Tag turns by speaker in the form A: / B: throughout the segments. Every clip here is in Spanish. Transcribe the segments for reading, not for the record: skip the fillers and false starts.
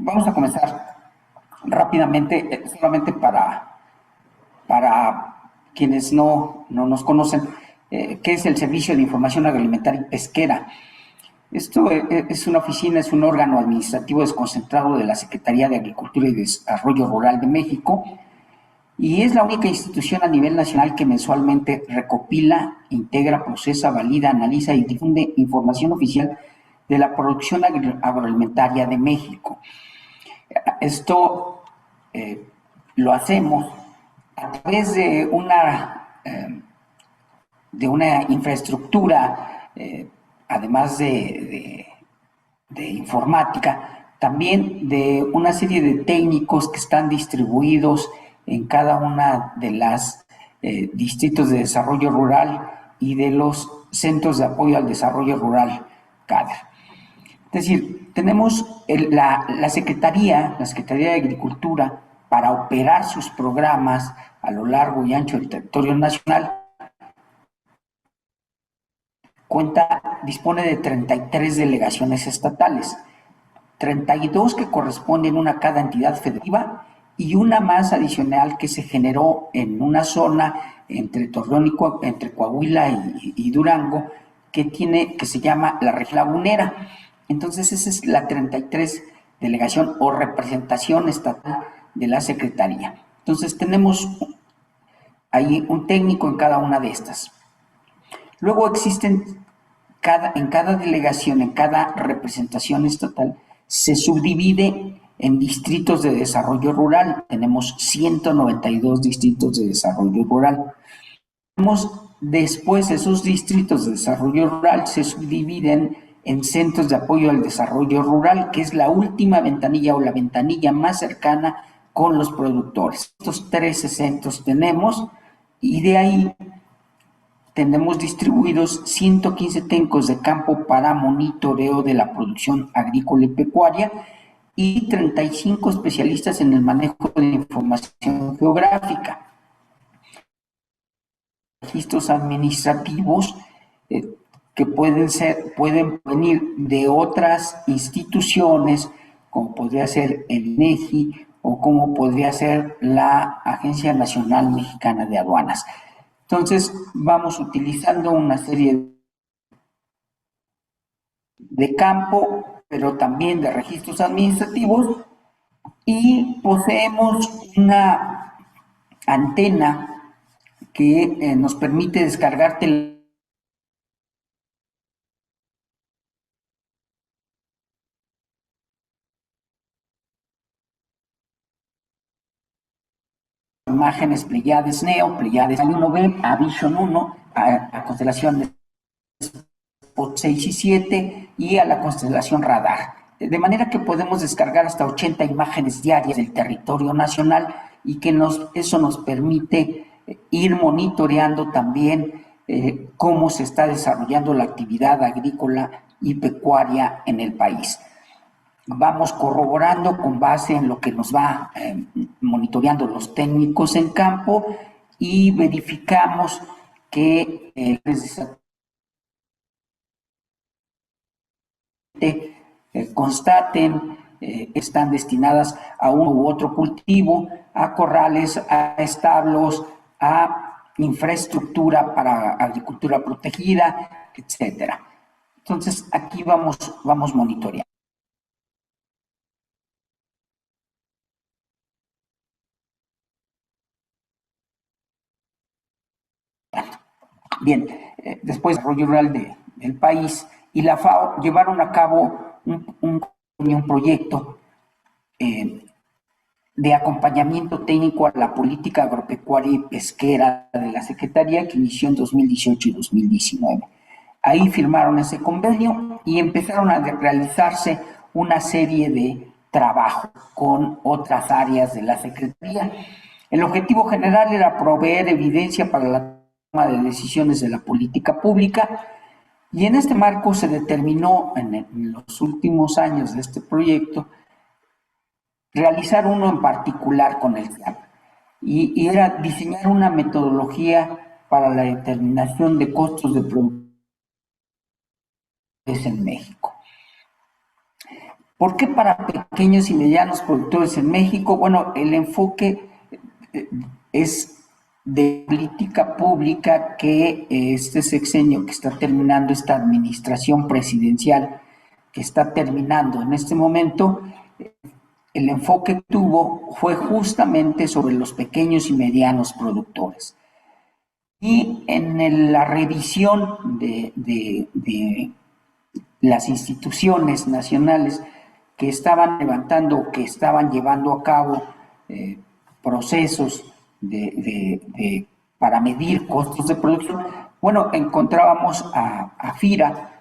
A: vamos a comenzar rápidamente, solamente para quienes no nos conocen, ¿qué es el Servicio de Información Agroalimentaria y Pesquera? Esto es una oficina, es un órgano administrativo desconcentrado de la Secretaría de Agricultura y Desarrollo Rural de México, y es la única institución a nivel nacional que mensualmente recopila, integra, procesa, valida, analiza y difunde información oficial de la producción agroalimentaria de México. Esto lo hacemos a través de una infraestructura, además de informática, también de una serie de técnicos que están distribuidos en cada una de las distritos de desarrollo rural y de los centros de apoyo al desarrollo rural, CADER. Es decir, tenemos la Secretaría de Agricultura para operar sus programas a lo largo y ancho del territorio nacional. Dispone de 33 delegaciones estatales, 32 que corresponden una a cada entidad federativa y una más adicional que se generó en una zona entre Torreón entre Coahuila y Durango, que se llama la Región Lagunera. Entonces esa es la 33 delegación o representación estatal de la Secretaría. Entonces tenemos ahí un técnico en cada una de estas. Luego existen en cada delegación, en cada representación estatal, se subdivide en distritos de desarrollo rural. Tenemos 192 distritos de desarrollo rural. Después, esos distritos de desarrollo rural se subdividen en centros de apoyo al desarrollo rural, que es la última ventanilla o la ventanilla más cercana con los productores. Estos 13 centros tenemos, y de ahí tenemos distribuidos 115 técnicos de campo para monitoreo de la producción agrícola y pecuaria y 35 especialistas en el manejo de información geográfica. Registros administrativos que pueden venir de otras instituciones, como podría ser el INEGI o como podría ser la Agencia Nacional Mexicana de Aduanas. Entonces, vamos utilizando una serie de campo, pero también de registros administrativos, y poseemos una antena que nos permite descargarte imágenes Pleiades Neo, Pleiades 1B, a Vision 1, a constelaciones Spot 6 y 7 y a la constelación Radar. De manera que podemos descargar hasta 80 imágenes diarias del territorio nacional y que eso nos permite ir monitoreando también cómo se está desarrollando la actividad agrícola y pecuaria en el país. Vamos corroborando con base en lo que nos va monitoreando los técnicos en campo y verificamos que constaten están destinadas a uno u otro cultivo, a corrales, a establos, a infraestructura para agricultura protegida, etcétera. Entonces aquí vamos monitoreando. Bien, después del desarrollo rural del país y la FAO llevaron a cabo un proyecto de acompañamiento técnico a la política agropecuaria y pesquera de la Secretaría, que inició en 2018 y 2019. Ahí firmaron ese convenio y empezaron a realizarse una serie de trabajos con otras áreas de la Secretaría. El objetivo general era proveer evidencia para la toma de decisiones de la política pública, y en este marco se determinó en los últimos años de este proyecto realizar uno en particular con el SIAP, y era diseñar una metodología para la determinación de costos de producción en México. ¿Por qué para pequeños y medianos productores en México? Bueno, el enfoque es de política pública que este sexenio que está terminando, esta administración presidencial que está terminando en este momento, el enfoque que tuvo fue justamente sobre los pequeños y medianos productores. Y en la revisión de las instituciones nacionales que estaban levantando, que estaban llevando a cabo procesos para medir costos de producción, bueno, encontrábamos a FIRA,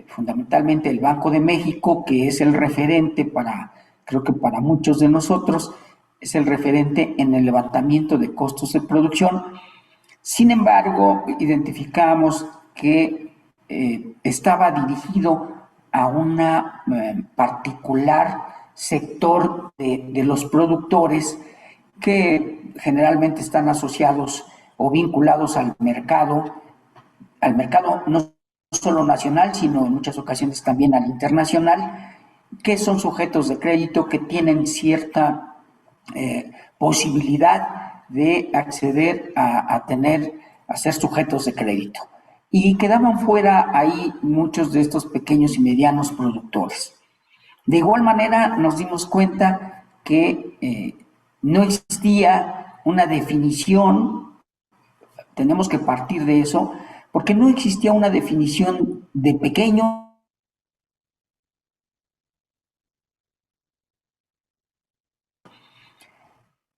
A: fundamentalmente el Banco de México, que es el referente creo que para muchos de nosotros, es el referente en el levantamiento de costos de producción. Sin embargo, identificamos que estaba dirigido a un particular sector de los productores que generalmente están asociados o vinculados al mercado no solo nacional, sino en muchas ocasiones también al internacional, que son sujetos de crédito que tienen cierta posibilidad de acceder a ser sujetos de crédito. Y quedaban fuera ahí muchos de estos pequeños y medianos productores. De igual manera nos dimos cuenta que no existía una definición, tenemos que partir de eso, porque no existía una definición de pequeño.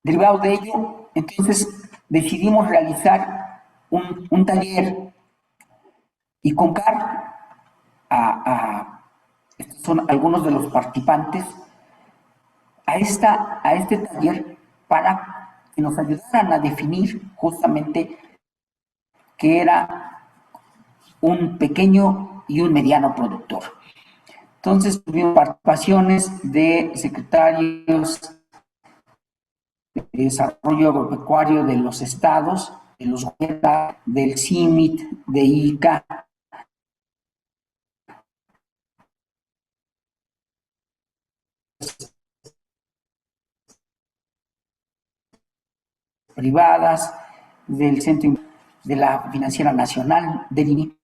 A: Derivado de ello, entonces decidimos realizar un taller y convocar estos son algunos de los participantes a este taller para que nos ayudaran a definir justamente qué era un pequeño y un mediano productor. Entonces tuvimos participaciones de secretarios de desarrollo agropecuario de los estados, de los gobiernos, del CIMIT, de ICA, privadas, del Centro de la Financiera Nacional, del INI,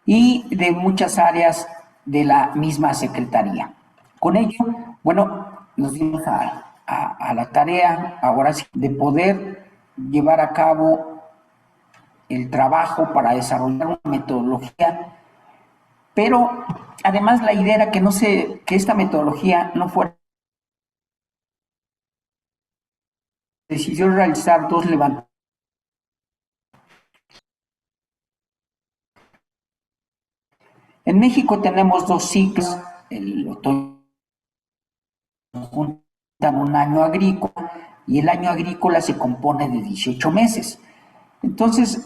A: y de muchas áreas de la misma Secretaría. Con ello, bueno, nos dimos a la tarea, ahora sí, de poder llevar a cabo el trabajo para desarrollar una metodología, pero además la idea era que esta metodología no fuera. Decidió realizar dos levantamientos. En México tenemos dos ciclos, el otoño juntan un año agrícola y el año agrícola se compone de 18 meses. Entonces,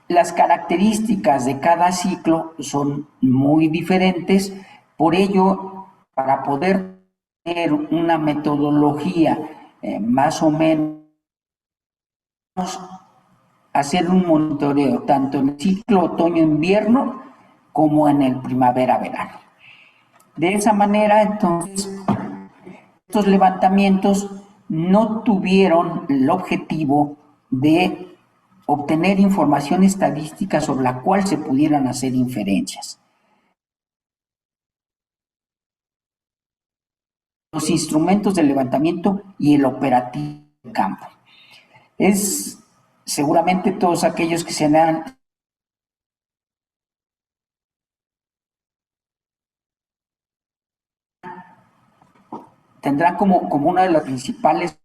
A: las características de cada ciclo son muy diferentes, por ello, para poder tener una metodología más o menos, hacer un monitoreo tanto en el ciclo otoño-invierno como en el primavera-verano. De esa manera, entonces, estos levantamientos no tuvieron el objetivo de obtener información estadística sobre la cual se pudieran hacer inferencias. Los instrumentos de levantamiento y el operativo de campo. Es seguramente todos aquellos que se han tendrán como uno de los principales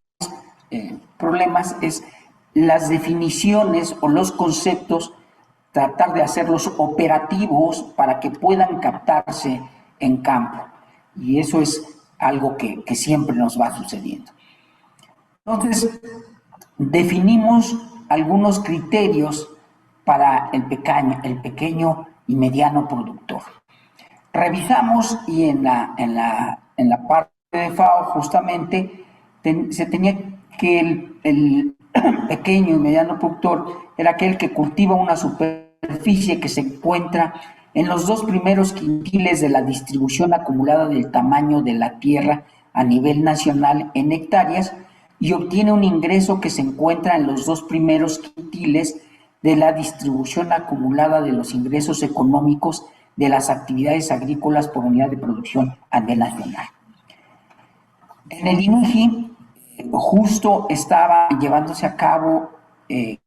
A: problemas es las definiciones o los conceptos, tratar de hacerlos operativos para que puedan captarse en campo. Y eso es algo que siempre nos va sucediendo. Entonces, definimos algunos criterios para el pequeño y mediano productor. Revisamos y en la parte de FAO justamente se tenía que el pequeño y mediano productor era aquel que cultiva una superficie que se encuentra en los 2 primeros quintiles de la distribución acumulada del tamaño de la tierra a nivel nacional en hectáreas y obtiene un ingreso que se encuentra en los 2 primeros quintiles de la distribución acumulada de los ingresos económicos de las actividades agrícolas por unidad de producción a nivel nacional. En el INEGI justo estaba llevándose a cabo y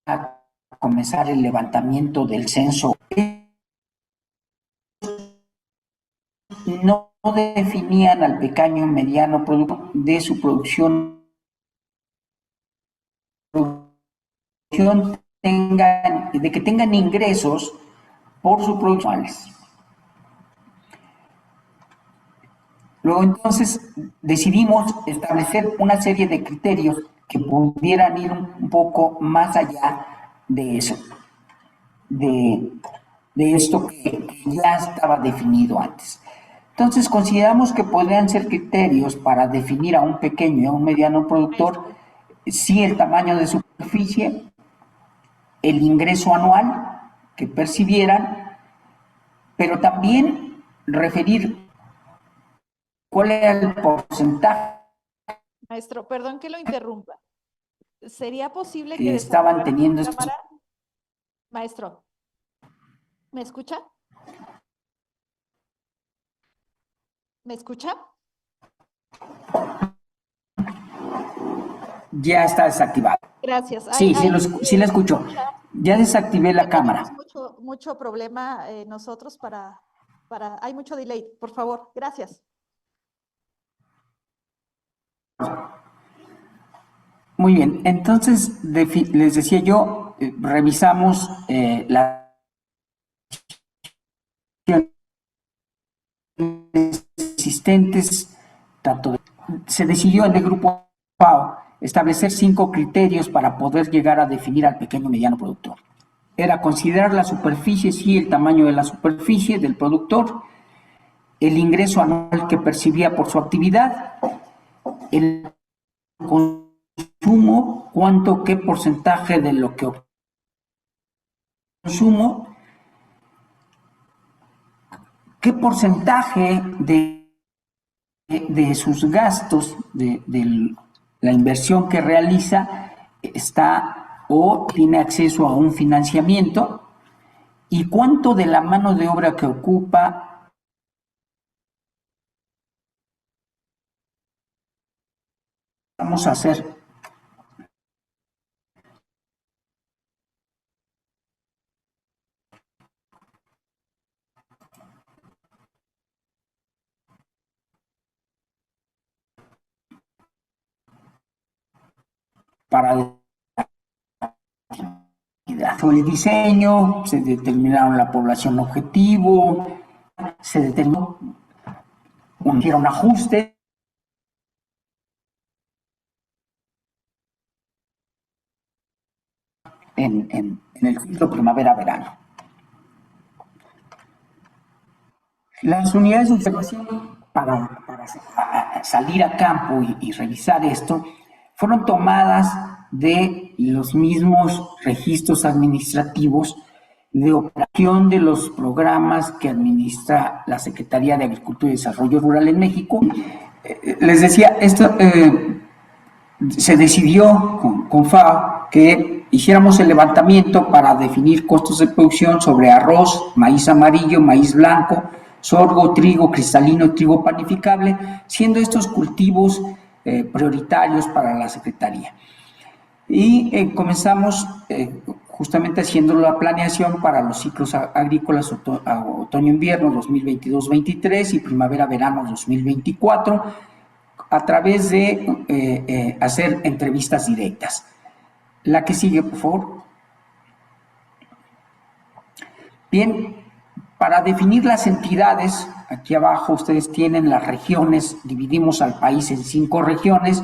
A: a comenzar el levantamiento del censo. No definían al pequeño y mediano productor de su producción de que tengan ingresos por su producción. Luego entonces decidimos establecer una serie de criterios que pudieran ir un poco más allá de eso, de esto que ya estaba definido antes. Entonces consideramos que podrían ser criterios para definir a un pequeño y a un mediano productor, sí, el tamaño de superficie, el ingreso anual que percibieran, pero también referir cuál era el porcentaje.
B: Maestro, perdón que lo interrumpa. ¿Sería posible
A: que estaban teniendo estos...
B: Maestro, ¿me escucha? ¿Me escucha?
A: Ya está desactivado.
B: Gracias.
A: Sí, sí la escucho. Ya desactivé la cámara.
B: Mucho problema nosotros hay mucho delay. Por favor, gracias.
A: Muy bien, entonces les decía yo, revisamos las existentes, se decidió en el grupo FAO establecer 5 criterios para poder llegar a definir al pequeño y mediano productor. Era considerar la superficie, sí, el tamaño de la superficie del productor, el ingreso anual que percibía por su actividad, el consumo, qué porcentaje de lo que consumo, qué porcentaje de sus gastos, de la inversión que realiza, está o tiene acceso a un financiamiento, y cuánto de la mano de obra que ocupa vamos a hacer. Para el diseño, se determinaron la población objetivo, se determinó, hicieron ajustes en el ciclo primavera-verano. Las unidades de observación para salir a campo y revisar esto fueron tomadas de los mismos registros administrativos de operación de los programas que administra la Secretaría de Agricultura y Desarrollo Rural en México. Les decía, esto se decidió con FAO que hiciéramos el levantamiento para definir costos de producción sobre arroz, maíz amarillo, maíz blanco, sorgo, trigo cristalino, trigo panificable, siendo estos cultivos prioritarios para la Secretaría. Y comenzamos justamente haciendo la planeación para los ciclos agrícolas otoño-invierno 2022-23 y primavera-verano 2024, a través de hacer entrevistas directas. La que sigue, por favor. Bien, para definir las entidades, aquí abajo ustedes tienen las regiones, dividimos al país en 5 regiones,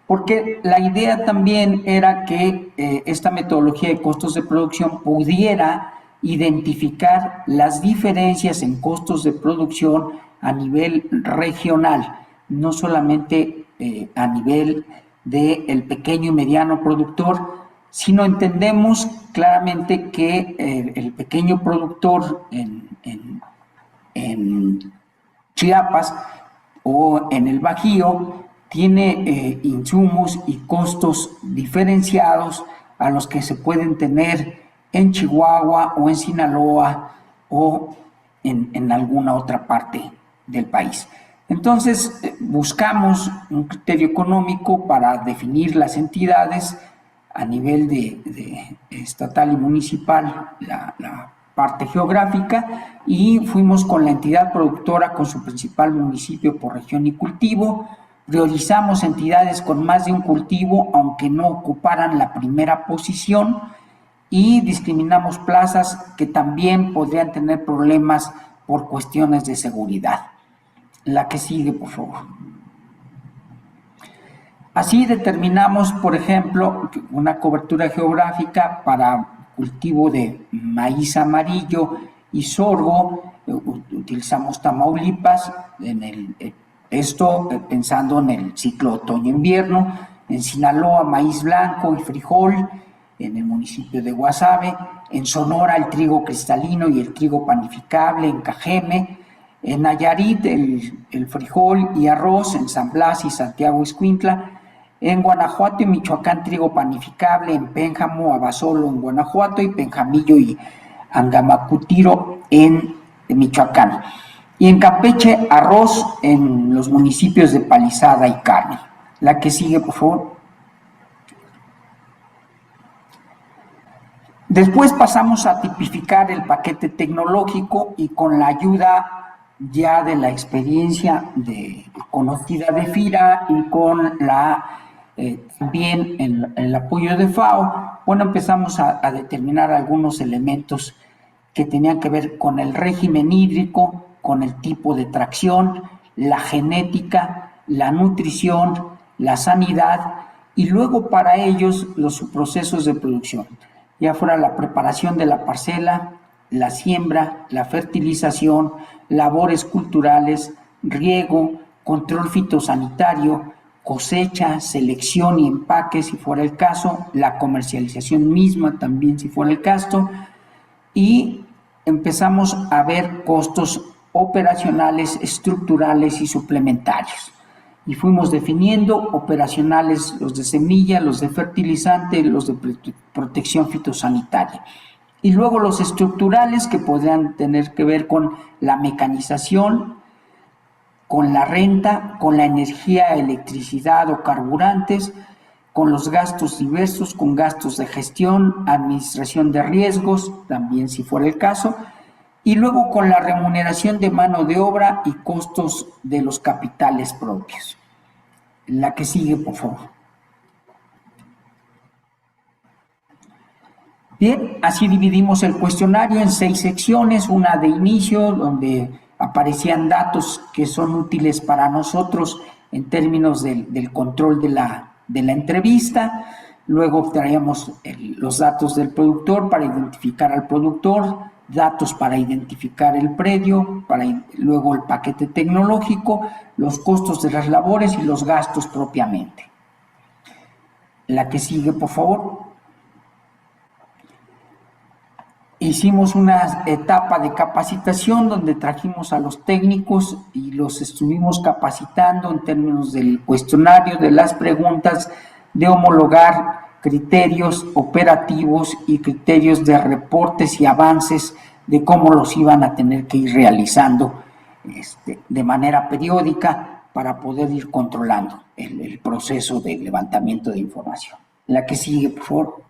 A: porque la idea también era que esta metodología de costos de producción pudiera identificar las diferencias en costos de producción a nivel regional, no solamente a nivel del pequeño y mediano productor, sino entendemos claramente que el pequeño productor en Chiapas o en el Bajío tiene insumos y costos diferenciados a los que se pueden tener en Chihuahua o en Sinaloa o en alguna otra parte del país. Entonces, buscamos un criterio económico para definir las entidades a nivel de estatal y municipal, la parte geográfica, y fuimos con la entidad productora con su principal municipio por región y cultivo. Priorizamos entidades con más de un cultivo, aunque no ocuparan la primera posición, y discriminamos plazas que también podrían tener problemas por cuestiones de seguridad. La que sigue, por favor. Así determinamos, por ejemplo, una cobertura geográfica para cultivo de maíz amarillo y sorgo. Utilizamos Tamaulipas, esto pensando en el ciclo otoño-invierno. En Sinaloa, maíz blanco y frijol, en el municipio de Guasave. En Sonora, el trigo cristalino y el trigo panificable, en Cajeme. En Nayarit, el frijol y arroz, en San Blas y Santiago Ixcuintla. En Guanajuato y Michoacán, trigo panificable, en Pénjamo, Abasolo en Guanajuato, y Penjamillo y Angamacutiro en Michoacán. Y en Campeche, arroz en los municipios de Palizada y Carmen. La que sigue, por favor. Después pasamos a tipificar el paquete tecnológico, y con la ayuda ya de la experiencia conocida de FIRA y con también el apoyo de FAO, bueno, empezamos a determinar algunos elementos que tenían que ver con el régimen hídrico, con el tipo de tracción, la genética, la nutrición, la sanidad, y luego para ellos los procesos de producción, ya fuera la preparación de la parcela, la siembra, la fertilización, labores culturales, riego, control fitosanitario, cosecha, selección y empaque si fuera el caso, la comercialización misma también si fuera el caso, y empezamos a ver costos operacionales, estructurales y suplementarios. Y fuimos definiendo operacionales, los de semilla, los de fertilizante, los de protección fitosanitaria. Y luego los estructurales, que podrían tener que ver con la mecanización, con la renta, con la energía, electricidad o carburantes, con los gastos diversos, con gastos de gestión, administración de riesgos, también si fuera el caso, y luego con la remuneración de mano de obra y costos de los capitales propios. La que sigue, por favor. Bien, así dividimos el cuestionario en 6 secciones, una de inicio, donde aparecían datos que son útiles para nosotros en términos del control de la entrevista. Luego traíamos los datos del productor para identificar al productor, datos para identificar el predio, luego el paquete tecnológico, los costos de las labores y los gastos propiamente. La que sigue, por favor. Hicimos una etapa de capacitación donde trajimos a los técnicos y los estuvimos capacitando en términos del cuestionario, de las preguntas, de homologar criterios operativos y criterios de reportes y avances de cómo los iban a tener que ir realizando de manera periódica para poder ir controlando el proceso de levantamiento de información. La que sigue, por favor.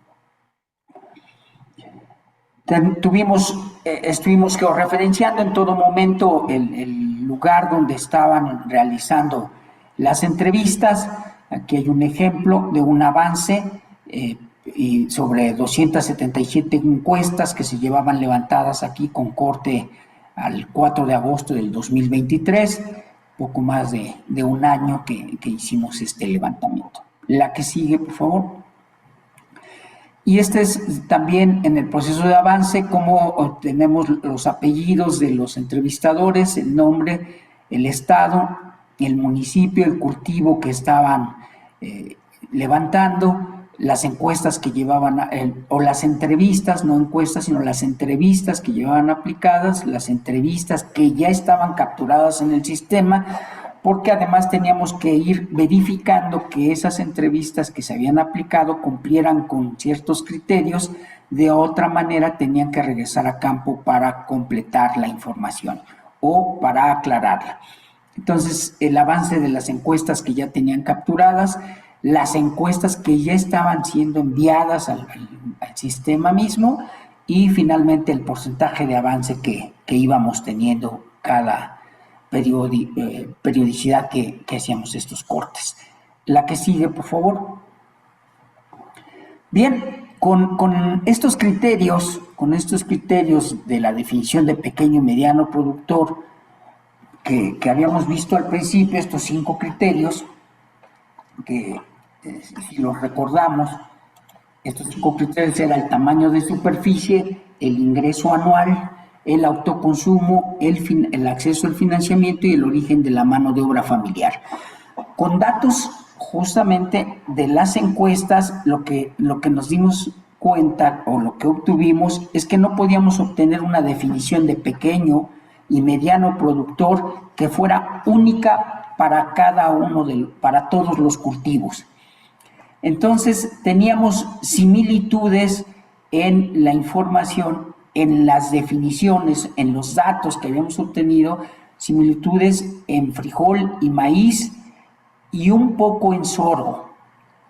A: Estuvimos georreferenciando en todo momento el lugar donde estaban realizando las entrevistas. Aquí hay un ejemplo de un avance y sobre 277 encuestas que se llevaban levantadas aquí con corte al 4 de agosto del 2023, poco más de un año que hicimos este levantamiento. La que sigue, por favor. Y este es también en el proceso de avance cómo obtenemos los apellidos de los entrevistadores, el nombre, el estado, el municipio, el cultivo que estaban levantando, las encuestas que llevaban, o las entrevistas, no encuestas, sino las entrevistas que llevaban aplicadas, las entrevistas que ya estaban capturadas en el sistema, porque además teníamos que ir verificando que esas entrevistas que se habían aplicado cumplieran con ciertos criterios. De otra manera tenían que regresar a campo para completar la información o para aclararla. Entonces, el avance de las encuestas que ya tenían capturadas, las encuestas que ya estaban siendo enviadas al sistema mismo, y finalmente el porcentaje de avance que íbamos teniendo cada periodicidad que hacíamos estos cortes. La que sigue, por favor. Bien, con estos criterios de la definición de pequeño y mediano productor que habíamos visto al principio, estos 5 criterios, que si los recordamos, estos 5 criterios eran el tamaño de superficie, el ingreso anual, el autoconsumo, el acceso al financiamiento y el origen de la mano de obra familiar. Con datos justamente de las encuestas, lo que nos dimos cuenta o lo que obtuvimos es que no podíamos obtener una definición de pequeño y mediano productor que fuera única para para todos los cultivos. Entonces teníamos similitudes en la información, en las definiciones, en los datos que habíamos obtenido, similitudes en frijol y maíz y un poco en sorgo.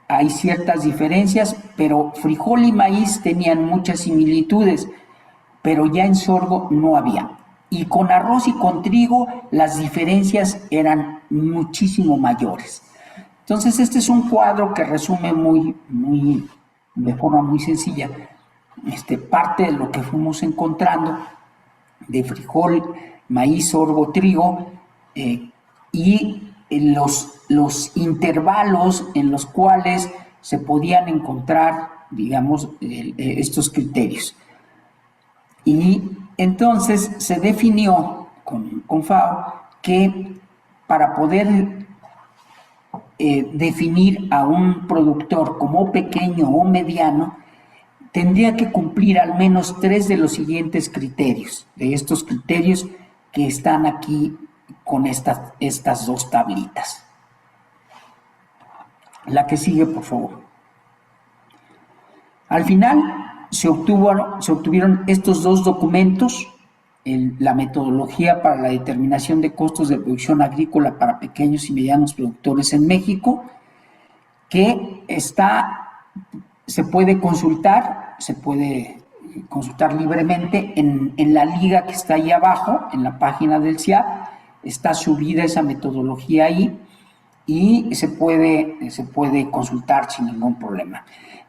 A: Hay ciertas diferencias, pero frijol y maíz tenían muchas similitudes, pero ya en sorgo no había. Y con arroz y con trigo las diferencias eran muchísimo mayores. Entonces este es un cuadro que resume de forma muy sencilla parte de lo que fuimos encontrando de frijol, maíz, sorgo, trigo, y los intervalos en los cuales se podían encontrar, digamos, estos criterios. Y entonces se definió con FAO que para poder definir a un productor como pequeño o mediano, tendría que cumplir al menos 3 de los siguientes criterios, de estos criterios que están aquí con estas 2 tablitas. La que sigue, por favor. Al final se obtuvieron estos 2 documentos, la metodología para la determinación de costos de producción agrícola para pequeños y medianos productores en México, que se puede consultar libremente en la liga que está ahí abajo, en la página del CIAP. Está subida esa metodología ahí y se puede consultar sin ningún problema.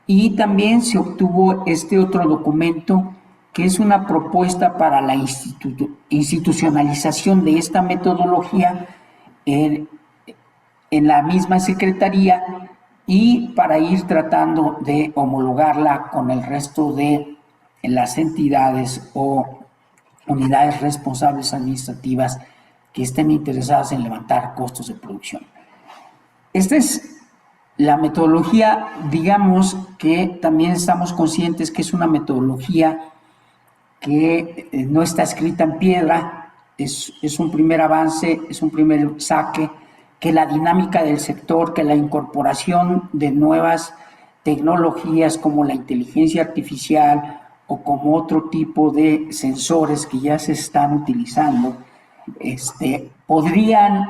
A: Y también se obtuvo este otro documento, que es una propuesta para la institucionalización de esta metodología en la misma Secretaría, y para ir tratando de homologarla con el resto de las entidades o unidades responsables administrativas que estén interesadas en levantar costos de producción. Esta es la metodología, digamos que también estamos conscientes que es una metodología que no está escrita en piedra, es un primer avance, es un primer saque, que la dinámica del sector, que la incorporación de nuevas tecnologías como la inteligencia artificial o como otro tipo de sensores que ya se están utilizando, podrían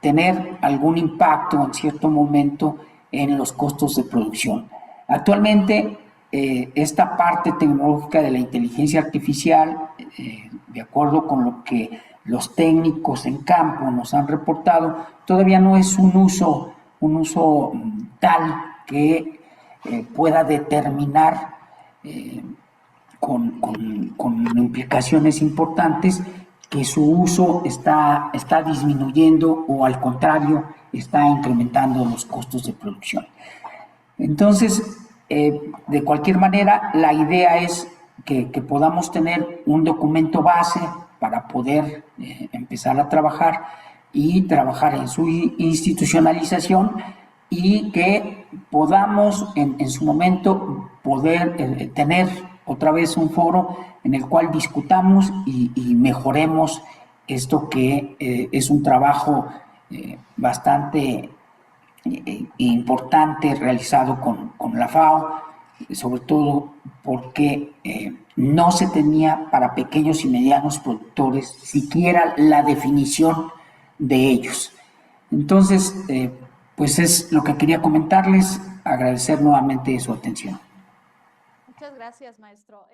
A: tener algún impacto en cierto momento en los costos de producción. Actualmente, esta parte tecnológica de la inteligencia artificial, de acuerdo con lo que los técnicos en campo nos han reportado, todavía no es un uso tal que pueda determinar con implicaciones importantes que su uso está disminuyendo o al contrario está incrementando los costos de producción. Entonces, de cualquier manera, la idea es que podamos tener un documento base para poder empezar a trabajar y trabajar en su institucionalización, y que podamos en su momento poder tener otra vez un foro en el cual discutamos y mejoremos esto que es un trabajo bastante importante realizado con la FAO, sobre todo porque no se tenía para pequeños y medianos productores siquiera la definición de ellos. Entonces, pues es lo que quería comentarles, agradecer nuevamente su atención.
B: Muchas gracias, maestro.